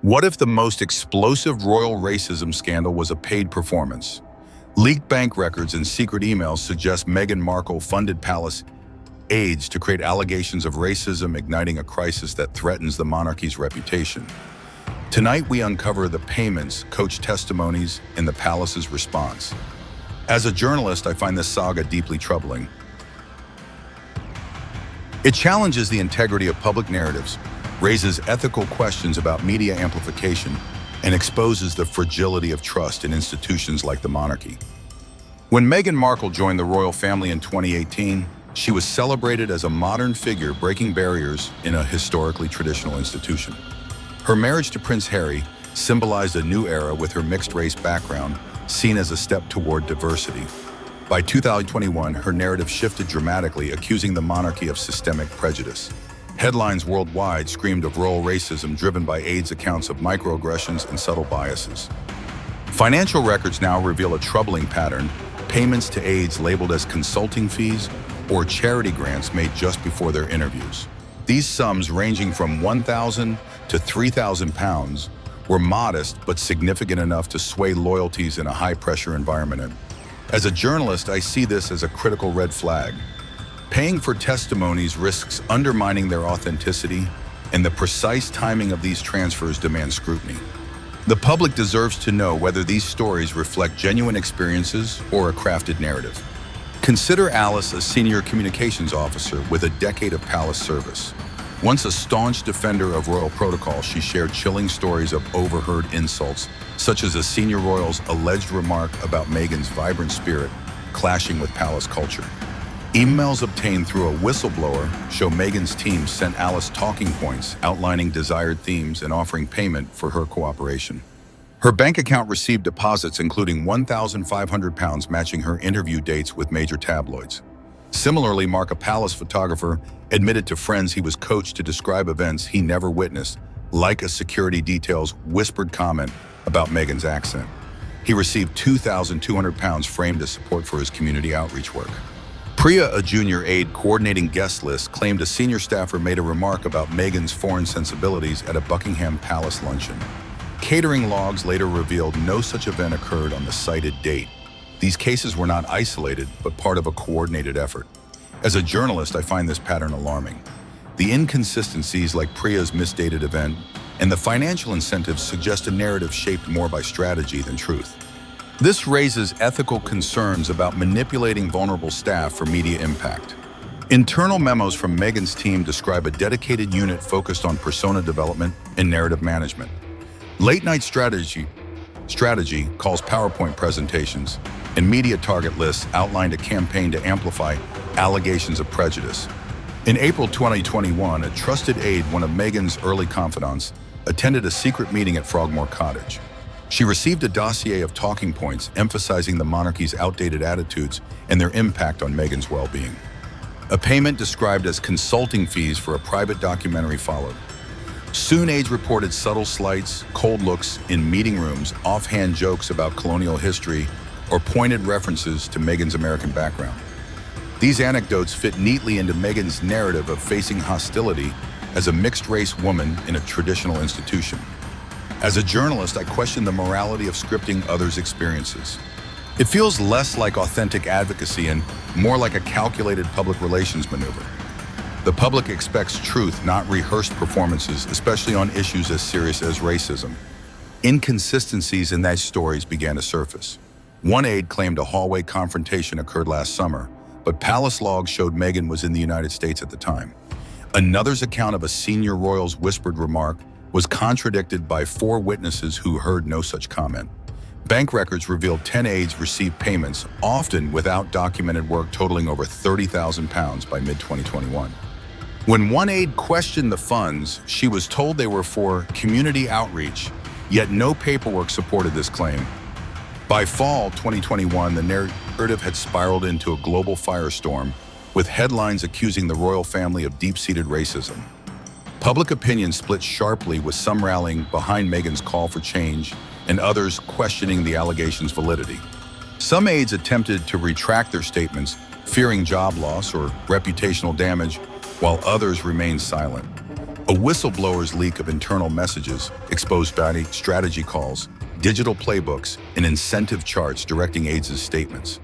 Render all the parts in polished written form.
What if the most explosive royal racism scandal was a paid performance? Leaked bank records and secret emails suggest Meghan Markle funded palace aides to create allegations of racism, igniting a crisis that threatens the monarchy's reputation. Tonight, we uncover the payments, coach testimonies, and the palace's response. As a journalist, I find this saga deeply troubling. It challenges the integrity of public narratives, raises ethical questions about media amplification, and exposes the fragility of trust in institutions like the monarchy. When Meghan Markle joined the royal family in 2018, she was celebrated as a modern figure breaking barriers in a historically traditional institution. Her marriage to Prince Harry symbolized a new era with her mixed-race background seen as a step toward diversity. By 2021, her narrative shifted dramatically, accusing the monarchy of systemic prejudice. Headlines worldwide screamed of royal racism driven by aides' accounts of microaggressions and subtle biases. Financial records now reveal a troubling pattern: payments to aides labeled as consulting fees or charity grants made just before their interviews. These sums, ranging from £1,000 to £3,000, were modest but significant enough to sway loyalties in a high-pressure environment. As a journalist, I see this as a critical red flag. Paying for testimonies risks undermining their authenticity, and the precise timing of these transfers demands scrutiny. The public deserves to know whether these stories reflect genuine experiences or a crafted narrative. Consider Alice a senior communications officer with a decade of palace service. Once a staunch defender of royal protocol, she shared chilling stories of overheard insults, such as a senior royal's alleged remark about Meghan's vibrant spirit clashing with palace culture. Emails obtained through a whistleblower show Meghan's team sent Alice talking points outlining desired themes and offering payment for her cooperation. Her bank account received deposits including £1,500 matching her interview dates with major tabloids. Similarly, Mark, a palace photographer, admitted to friends he was coached to describe events he never witnessed, like a security detail's whispered comment about Meghan's accent. He received £2,200 framed as support for his community outreach work. Priya, a junior aide coordinating guest lists, claimed a senior staffer made a remark about Meghan's foreign sensibilities at a Buckingham Palace luncheon. Catering logs later revealed no such event occurred on the cited date. These cases were not isolated, but part of a coordinated effort. As a journalist, I find this pattern alarming. The inconsistencies, like Priya's misdated event, and the financial incentives suggest a narrative shaped more by strategy than truth. This raises ethical concerns about manipulating vulnerable staff for media impact. Internal memos from Meghan's team describe a dedicated unit focused on persona development and narrative management. Late-night strategy calls PowerPoint presentations, and media target lists outlined a campaign to amplify allegations of prejudice. In April 2021, a trusted aide, one of Meghan's early confidants, attended a secret meeting at Frogmore Cottage. She received a dossier of talking points emphasizing the monarchy's outdated attitudes and their impact on Meghan's well-being. A payment described as consulting fees for a private documentary followed. Soon, aides reported subtle slights, cold looks in meeting rooms, offhand jokes about colonial history, or pointed references to Meghan's American background. These anecdotes fit neatly into Meghan's narrative of facing hostility as a mixed-race woman in a traditional institution. As a journalist, I question the morality of scripting others' experiences. It feels less like authentic advocacy and more like a calculated public relations maneuver. The public expects truth, not rehearsed performances, especially on issues as serious as racism. Inconsistencies in those stories began to surface. One aide claimed a hallway confrontation occurred last summer, but palace logs showed Meghan was in the United States at the time. Another's account of a senior royal's whispered remark was contradicted by 4 witnesses who heard no such comment. Bank records revealed 10 aides received payments, often without documented work, totaling over £30,000 by mid-2021. When one aide questioned the funds, she was told they were for community outreach, yet no paperwork supported this claim. By fall 2021, the narrative had spiraled into a global firestorm, with headlines accusing the royal family of deep-seated racism. Public opinion split sharply, with some rallying behind Meghan's call for change and others questioning the allegations' validity. Some aides attempted to retract their statements, fearing job loss or reputational damage, while others remained silent. A whistleblower's leak of internal messages exposed strategy calls, digital playbooks, and incentive charts directing aides' statements.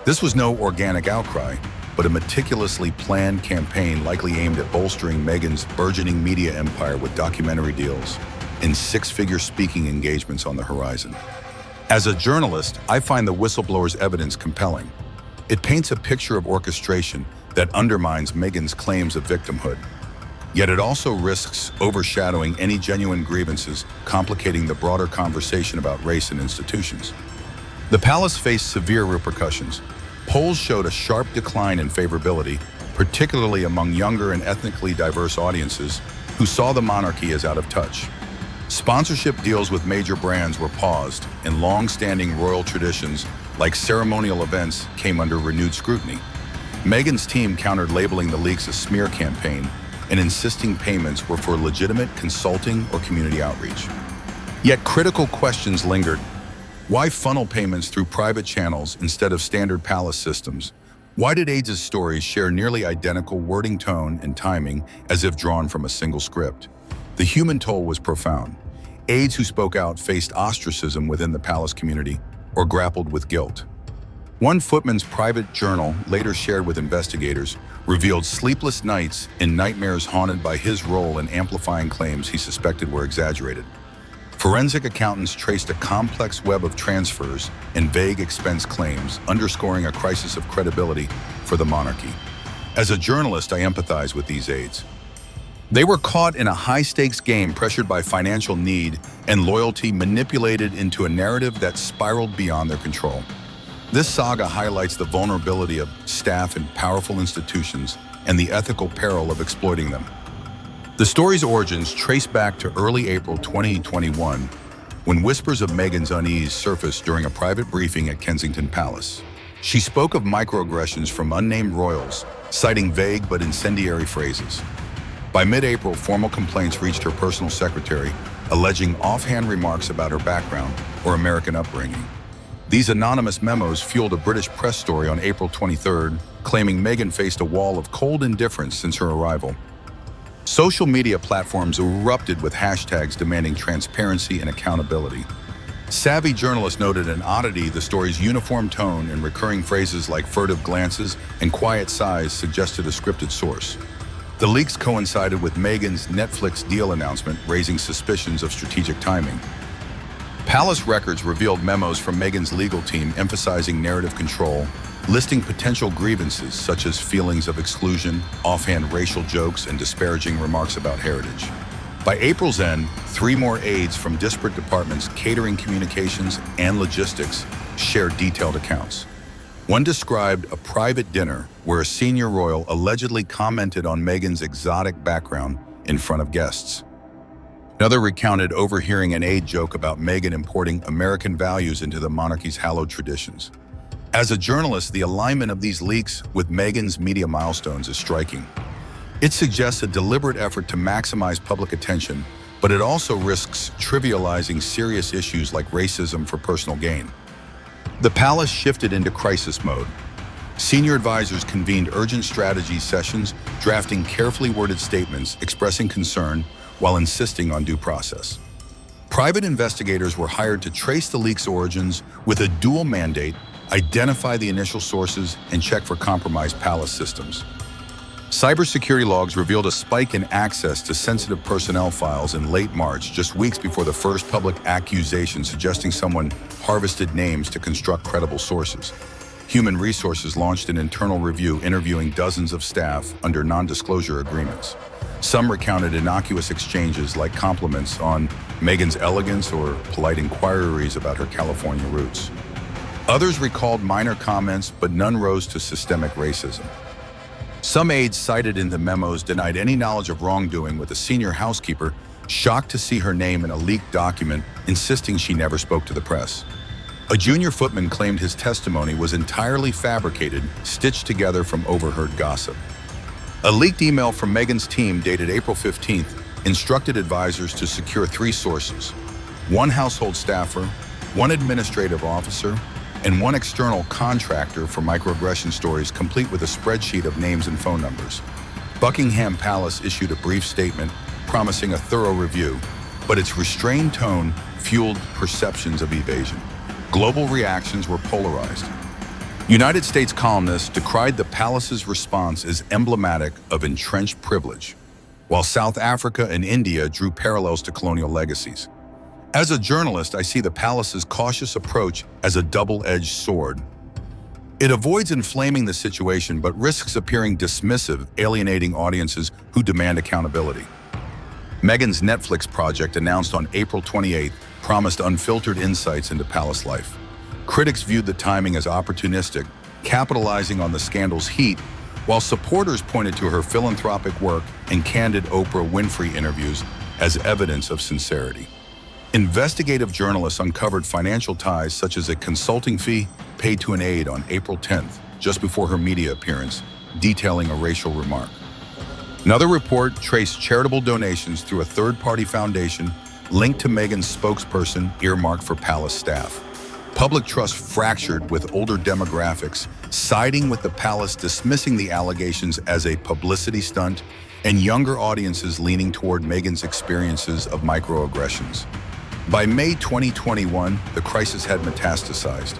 This was no organic outcry, but a meticulously planned campaign likely aimed at bolstering Meghan's burgeoning media empire with documentary deals and six-figure speaking engagements on the horizon. As a journalist, I find the whistleblower's evidence compelling. It paints a picture of orchestration that undermines Meghan's claims of victimhood. Yet it also risks overshadowing any genuine grievances, complicating the broader conversation about race and institutions. The palace faced severe repercussions. Polls showed a sharp decline in favorability, particularly among younger and ethnically diverse audiences who saw the monarchy as out of touch. Sponsorship deals with major brands were paused, and long-standing royal traditions like ceremonial events came under renewed scrutiny. Meghan's team countered labeling the leaks a smear campaign and insisting payments were for legitimate consulting or community outreach. Yet critical questions lingered. Why funnel payments through private channels instead of standard palace systems? Why did aides' stories share nearly identical wording, tone, and timing as if drawn from a single script? The human toll was profound. Aides who spoke out faced ostracism within the palace community or grappled with guilt. One footman's private journal, later shared with investigators, revealed sleepless nights and nightmares haunted by his role in amplifying claims he suspected were exaggerated. Forensic accountants traced a complex web of transfers and vague expense claims, underscoring a crisis of credibility for the monarchy. As a journalist, I empathize with these aides. They were caught in a high-stakes game pressured by financial need and loyalty, manipulated into a narrative that spiraled beyond their control. This saga highlights the vulnerability of staff in powerful institutions and the ethical peril of exploiting them. The story's origins trace back to early April 2021, when whispers of Meghan's unease surfaced during a private briefing at Kensington Palace. She spoke of microaggressions from unnamed royals, citing vague but incendiary phrases. By mid-April, formal complaints reached her personal secretary, alleging offhand remarks about her background or American upbringing. These anonymous memos fueled a British press story on April 23rd, claiming Meghan faced a wall of cold indifference since her arrival. Social media platforms erupted with hashtags demanding transparency and accountability. Savvy journalists noted an oddity: the story's uniform tone and recurring phrases like furtive glances and quiet sighs suggested a scripted source. The leaks coincided with Meghan's Netflix deal announcement, raising suspicions of strategic timing. Palace records revealed memos from Meghan's legal team emphasizing narrative control, listing potential grievances such as feelings of exclusion, offhand racial jokes, and disparaging remarks about heritage. By April's end, 3 more aides from disparate departments, catering, communications, and logistics, shared detailed accounts. One described a private dinner where a senior royal allegedly commented on Meghan's exotic background in front of guests. Another recounted overhearing an aide joke about Meghan importing American values into the monarchy's hallowed traditions. As a journalist, the alignment of these leaks with Meghan's media milestones is striking. It suggests a deliberate effort to maximize public attention, but it also risks trivializing serious issues like racism for personal gain. The palace shifted into crisis mode. Senior advisors convened urgent strategy sessions, drafting carefully worded statements expressing concern while insisting on due process. Private investigators were hired to trace the leak's origins with a dual mandate: identify the initial sources and check for compromised palace systems. Cybersecurity logs revealed a spike in access to sensitive personnel files in late March, just weeks before the first public accusation suggesting someone harvested names to construct credible sources. Human Resources launched an internal review interviewing dozens of staff under non-disclosure agreements. Some recounted innocuous exchanges like compliments on Meghan's elegance or polite inquiries about her California roots. Others recalled minor comments, but none rose to systemic racism. Some aides cited in the memos denied any knowledge of wrongdoing, with a senior housekeeper shocked to see her name in a leaked document, insisting she never spoke to the press. A junior footman claimed his testimony was entirely fabricated, stitched together from overheard gossip. A leaked email from Meghan's team dated April 15th instructed advisors to secure 3 sources: 1 household staffer, 1 administrative officer, and 1 external contractor for microaggression stories, complete with a spreadsheet of names and phone numbers. Buckingham Palace issued a brief statement promising a thorough review, but its restrained tone fueled perceptions of evasion. Global reactions were polarized. United States columnists decried the palace's response as emblematic of entrenched privilege, while South Africa and India drew parallels to colonial legacies. As a journalist, I see the palace's cautious approach as a double-edged sword. It avoids inflaming the situation but risks appearing dismissive, alienating audiences who demand accountability. Meghan's Netflix project, announced on April 28th, promised unfiltered insights into palace life. Critics viewed the timing as opportunistic, capitalizing on the scandal's heat, while supporters pointed to her philanthropic work and candid Oprah Winfrey interviews as evidence of sincerity. Investigative journalists uncovered financial ties, such as a consulting fee paid to an aide on April 10th, just before her media appearance, detailing a racial remark. Another report traced charitable donations through a third-party foundation linked to Meghan's spokesperson earmarked for palace staff. Public trust fractured, with older demographics siding with the palace, dismissing the allegations as a publicity stunt, and younger audiences leaning toward Meghan's experiences of microaggressions. By May 2021, the crisis had metastasized.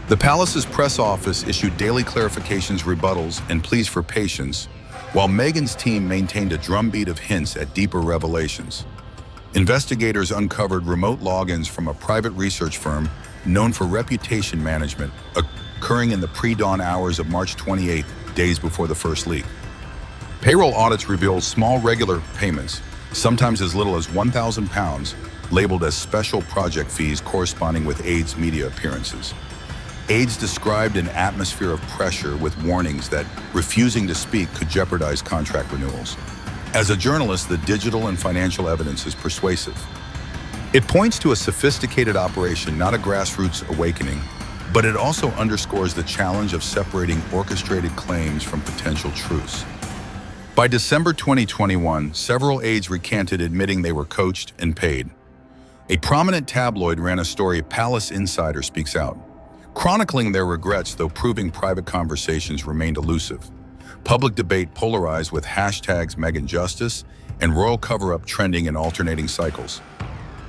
The palace's press office issued daily clarifications, rebuttals, and pleas for patience, while Meghan's team maintained a drumbeat of hints at deeper revelations. Investigators uncovered remote logins from a private research firm known for reputation management, occurring in the pre-dawn hours of March 28th, days before the first leak. Payroll audits revealed small regular payments, sometimes as little as £1,000, labeled as special project fees corresponding with aides' media appearances. Aides described an atmosphere of pressure, with warnings that refusing to speak could jeopardize contract renewals. As a journalist, the digital and financial evidence is persuasive. It points to a sophisticated operation, not a grassroots awakening, but it also underscores the challenge of separating orchestrated claims from potential truths. By December 2021, several aides recanted, admitting they were coached and paid. A prominent tabloid ran a story, "Palace Insider Speaks Out," chronicling their regrets, though proving private conversations remained elusive. Public debate polarized, with hashtags Meghan Justice and royal cover-up trending in alternating cycles.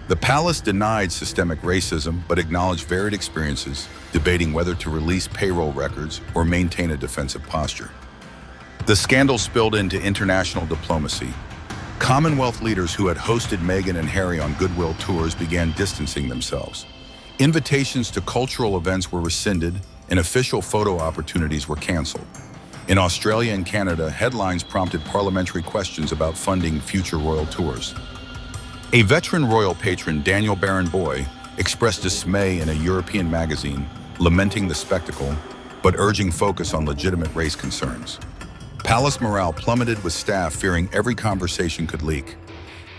The palace denied systemic racism but acknowledged varied experiences, debating whether to release payroll records or maintain a defensive posture. The scandal spilled into international diplomacy. Commonwealth leaders who had hosted Meghan and Harry on goodwill tours began distancing themselves. Invitations to cultural events were rescinded, and official photo opportunities were canceled. In Australia and Canada, headlines prompted parliamentary questions about funding future royal tours. A veteran royal patron, Daniel Baron-Boy, expressed dismay in a European magazine, lamenting the spectacle, but urging focus on legitimate race concerns. Palace morale plummeted, with staff fearing every conversation could leak.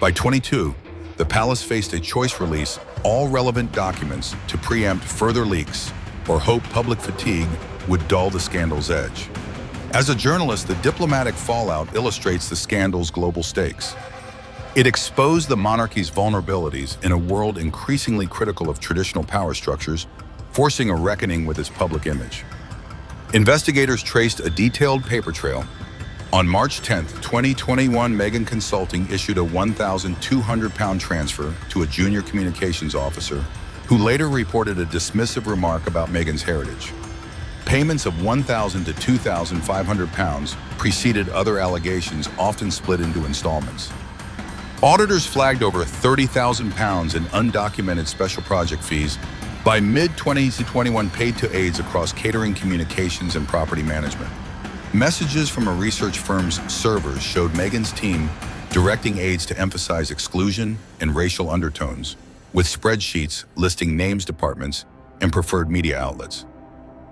By 2022, the palace faced a choice: release all relevant documents to preempt further leaks, or hope public fatigue would dull the scandal's edge. As a journalist, the diplomatic fallout illustrates the scandal's global stakes. It exposed the monarchy's vulnerabilities in a world increasingly critical of traditional power structures, forcing a reckoning with its public image. Investigators traced a detailed paper trail. On March 10, 2021, Meghan Consulting issued a £1,200 transfer to a junior communications officer, who later reported a dismissive remark about Meghan's heritage. Payments of £1,000 to £2,500 preceded other allegations, often split into installments. Auditors flagged over £30,000 in undocumented special project fees by mid-2021 paid to aides across catering, communications, and property management. Messages from a research firm's servers showed Meghan's team directing aides to emphasize exclusion and racial undertones, with spreadsheets listing names, departments, and preferred media outlets.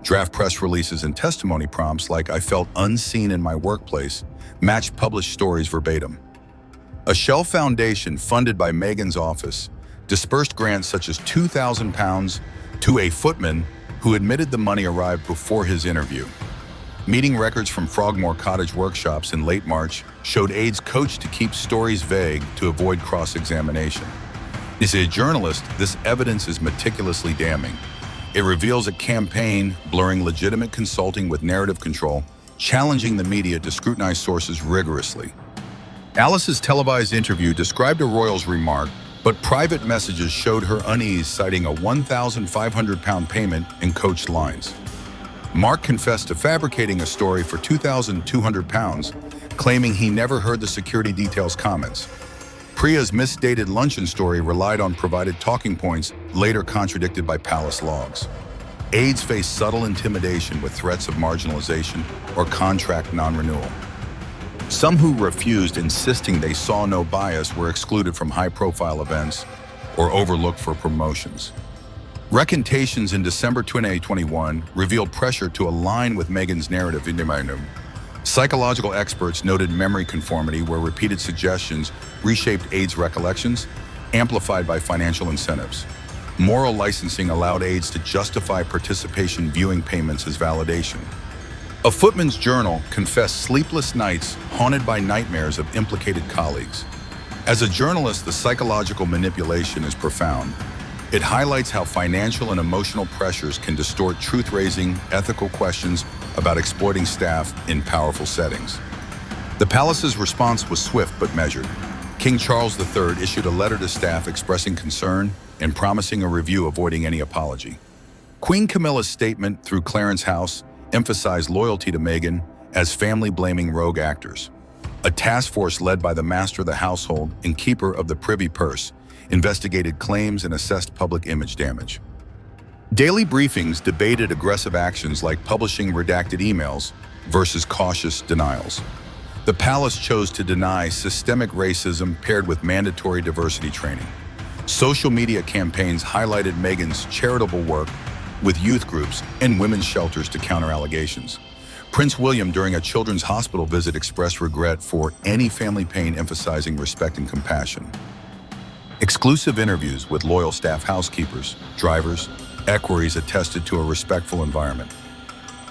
Draft press releases and testimony prompts like "I felt unseen in my workplace" matched published stories verbatim. A Shell Foundation, funded by Meghan's office, dispersed grants such as £2,000 to a footman who admitted the money arrived before his interview. Meeting records from Frogmore Cottage workshops in late March showed aides coached to keep stories vague to avoid cross-examination. As a journalist, this evidence is meticulously damning. It reveals a campaign blurring legitimate consulting with narrative control, challenging the media to scrutinize sources rigorously. Alice's televised interview described a royal's remark, but private messages showed her unease, citing a 1,500-pound payment in coached lines. Mark confessed to fabricating a story for 2,200 pounds, claiming he never heard the security details comments. Priya's misdated luncheon story relied on provided talking points, later contradicted by palace logs. Aides faced subtle intimidation with threats of marginalization or contract non-renewal. Some who refused, insisting they saw no bias, were excluded from high-profile events or overlooked for promotions. Recantations in December 2021 revealed pressure to align with Meghan's narrative. Psychological experts noted memory conformity, where repeated suggestions reshaped aides' recollections, amplified by financial incentives. Moral licensing allowed aides to justify participation, viewing payments as validation. A footman's journal confessed sleepless nights haunted by nightmares of implicated colleagues. As a journalist, the psychological manipulation is profound. It highlights how financial and emotional pressures can distort truth-raising, ethical questions about exploiting staff in powerful settings. The palace's response was swift but measured. King Charles III issued a letter to staff expressing concern and promising a review, avoiding any apology. Queen Camilla's statement through Clarence House emphasized loyalty to Meghan as family-blaming rogue actors. A task force led by the master of the household and keeper of the privy purse investigated claims and assessed public image damage. Daily briefings debated aggressive actions like publishing redacted emails versus cautious denials. The palace chose to deny systemic racism paired with mandatory diversity training. Social media campaigns highlighted Meghan's charitable work with youth groups and women's shelters to counter allegations. Prince William, during a children's hospital visit, expressed regret for any family pain, emphasizing respect and compassion. Exclusive interviews with loyal staff, housekeepers, drivers, equerries attested to a respectful environment.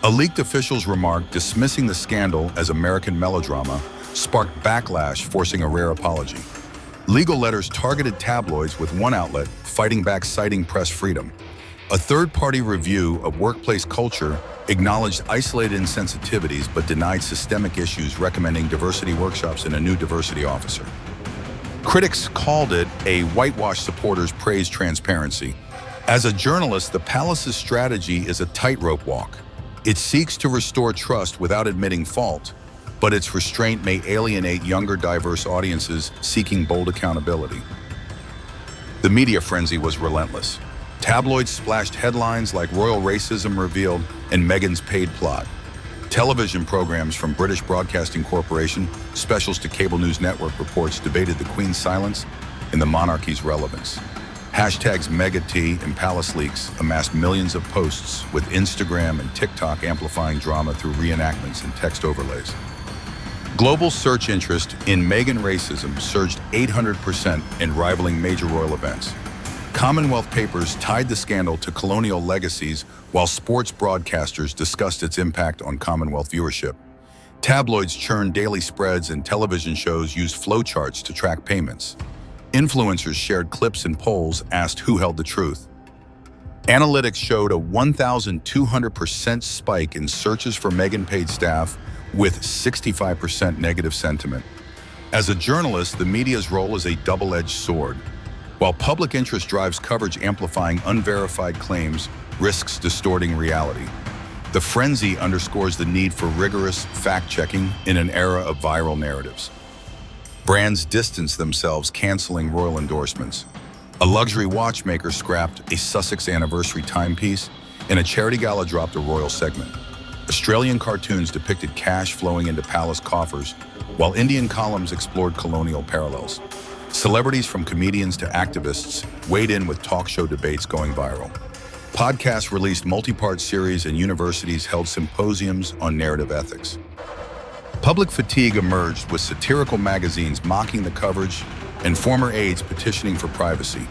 A leaked official's remark dismissing the scandal as American melodrama sparked backlash, forcing a rare apology. Legal letters targeted tabloids, with one outlet fighting back, citing press freedom. A third-party review of workplace culture acknowledged isolated insensitivities but denied systemic issues, recommending diversity workshops and a new diversity officer. Critics called it a whitewash, supporters praised transparency. As a journalist, the palace's strategy is a tightrope walk. It seeks to restore trust without admitting fault, but its restraint may alienate younger, diverse audiences seeking bold accountability. The media frenzy was relentless. Tabloids splashed headlines like "Royal Racism Revealed" and "Meghan's Paid Plot." Television programs from British Broadcasting Corporation, specials to cable news network reports debated the Queen's silence and the monarchy's relevance. Hashtags #MegaT and Palace Leaks amassed millions of posts, with Instagram and TikTok amplifying drama through reenactments and text overlays. Global search interest in Meghan racism surged 800% in rivaling major royal events. Commonwealth papers tied the scandal to colonial legacies, while sports broadcasters discussed its impact on Commonwealth viewership. Tabloids churned daily spreads, and television shows used flowcharts to track payments. Influencers shared clips, and polls asked who held the truth. Analytics showed a 1,200% spike in searches for Meghan-paid staff, with 65% negative sentiment. As a journalist, the media's role is a double-edged sword. While public interest drives coverage, amplifying unverified claims risks distorting reality. The frenzy underscores the need for rigorous fact-checking in an era of viral narratives. Brands distance themselves, canceling royal endorsements. A luxury watchmaker scrapped a Sussex anniversary timepiece, and a charity gala dropped a royal segment. Australian cartoons depicted cash flowing into palace coffers, while Indian columns explored colonial parallels. Celebrities, from comedians to activists, weighed in, with talk show debates going viral. Podcasts released multi-part series, and universities held symposiums on narrative ethics. Public fatigue emerged, with satirical magazines mocking the coverage and former aides petitioning for privacy.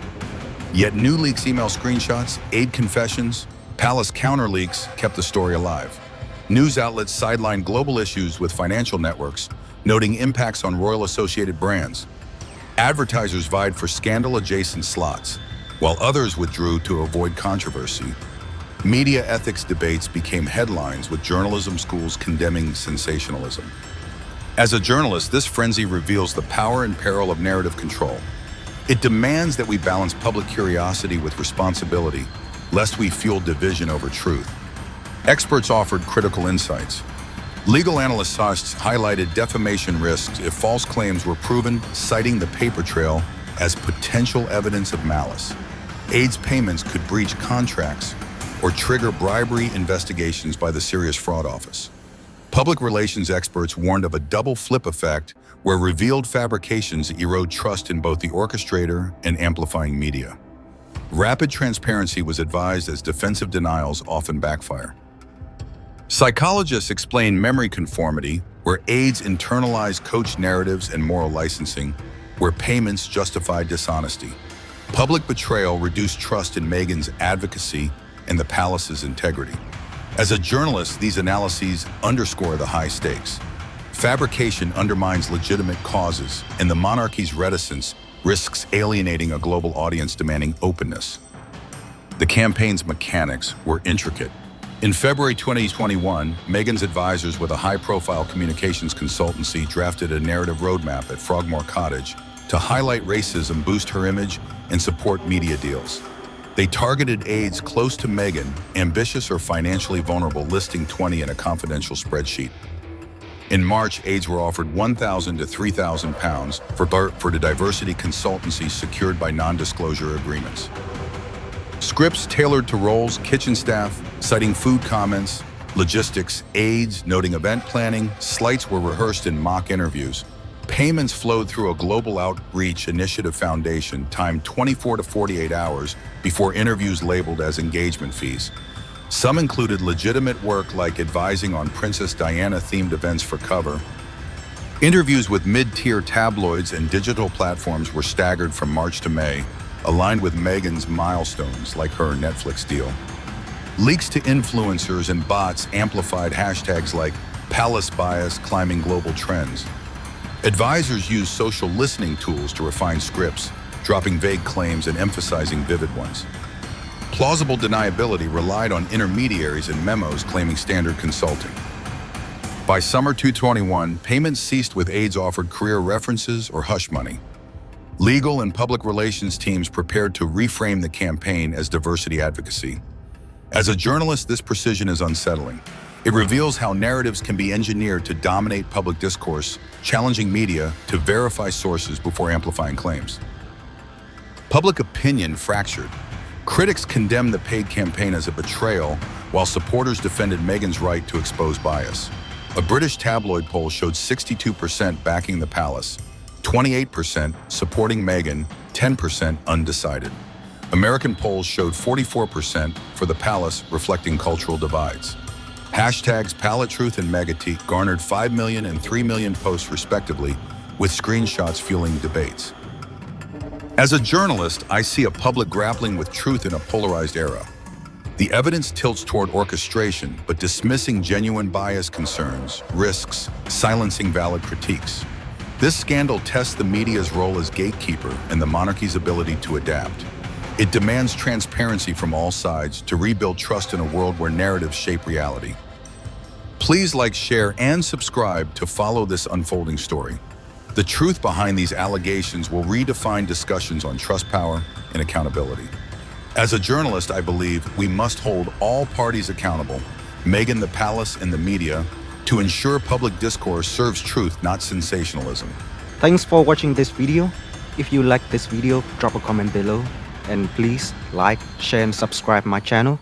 Yet new leaks, email screenshots, aide confessions, palace counter-leaks kept the story alive. News outlets sidelined global issues, with financial networks noting impacts on royal-associated brands. Advertisers vied for scandal-adjacent slots, while others withdrew to avoid controversy. Media ethics debates became headlines, with journalism schools condemning sensationalism. As a journalist, this frenzy reveals the power and peril of narrative control. It demands that we balance public curiosity with responsibility, lest we fuel division over truth. Experts offered critical insights. Legal analysts highlighted defamation risks if false claims were proven, citing the paper trail as potential evidence of malice. AIDS payments could breach contracts or trigger bribery investigations by the Serious Fraud Office. Public relations experts warned of a double flip effect where revealed fabrications erode trust in both the orchestrator and amplifying media. Rapid transparency was advised as defensive denials often backfire. Psychologists explain memory conformity, where aides internalize coach narratives and moral licensing, where payments justify dishonesty. Public betrayal reduced trust in Meghan's advocacy and the palace's integrity. As a journalist, these analyses underscore the high stakes. Fabrication undermines legitimate causes, and the monarchy's reticence risks alienating a global audience demanding openness. The campaign's mechanics were intricate. In February 2021, Meghan's advisors with a high-profile communications consultancy drafted a narrative roadmap at Frogmore Cottage to highlight racism, boost her image, and support media deals. They targeted aides close to Meghan, ambitious or financially vulnerable, listing 20 in a confidential spreadsheet. In March, aides were offered £1,000 to £3,000 for the diversity consultancy secured by non-disclosure agreements. Scripts tailored to roles, kitchen staff, citing food comments, logistics, aides, noting event planning, slights were rehearsed in mock interviews. Payments flowed through a global outreach initiative foundation, timed 24 to 48 hours before interviews labeled as engagement fees. Some included legitimate work like advising on Princess Diana-themed events for cover. Interviews with mid-tier tabloids and digital platforms were staggered from March to May, aligned with Meghan's milestones like her Netflix deal. Leaks to influencers and bots amplified hashtags like palace bias climbing global trends. Advisors used social listening tools to refine scripts, dropping vague claims and emphasizing vivid ones. Plausible deniability relied on intermediaries and memos claiming standard consulting. By summer 2021, payments ceased with aides offered career references or hush money. Legal and public relations teams prepared to reframe the campaign as diversity advocacy. As a journalist, this precision is unsettling. It reveals how narratives can be engineered to dominate public discourse, challenging media to verify sources before amplifying claims. Public opinion fractured. Critics condemned the paid campaign as a betrayal, while supporters defended Meghan's right to expose bias. A British tabloid poll showed 62% backing the palace, 28% supporting Meghan, 10% undecided. American polls showed 44% for the palace, reflecting cultural divides. Hashtags PalaTruth and Megateak garnered 5 million and 3 million posts respectively, with screenshots fueling debates. As a journalist, I see a public grappling with truth in a polarized era. The evidence tilts toward orchestration, but dismissing genuine bias concerns, risks, silencing valid critiques. This scandal tests the media's role as gatekeeper and the monarchy's ability to adapt. It demands transparency from all sides to rebuild trust in a world where narratives shape reality. Please like, share, and subscribe to follow this unfolding story. The truth behind these allegations will redefine discussions on trust, power, and accountability. As a journalist, I believe we must hold all parties accountable, Meghan, the palace, and the media, to ensure public discourse serves truth, not sensationalism. Thanks for watching this video. If you like this video, drop a comment below. And please like, share, and subscribe my channel.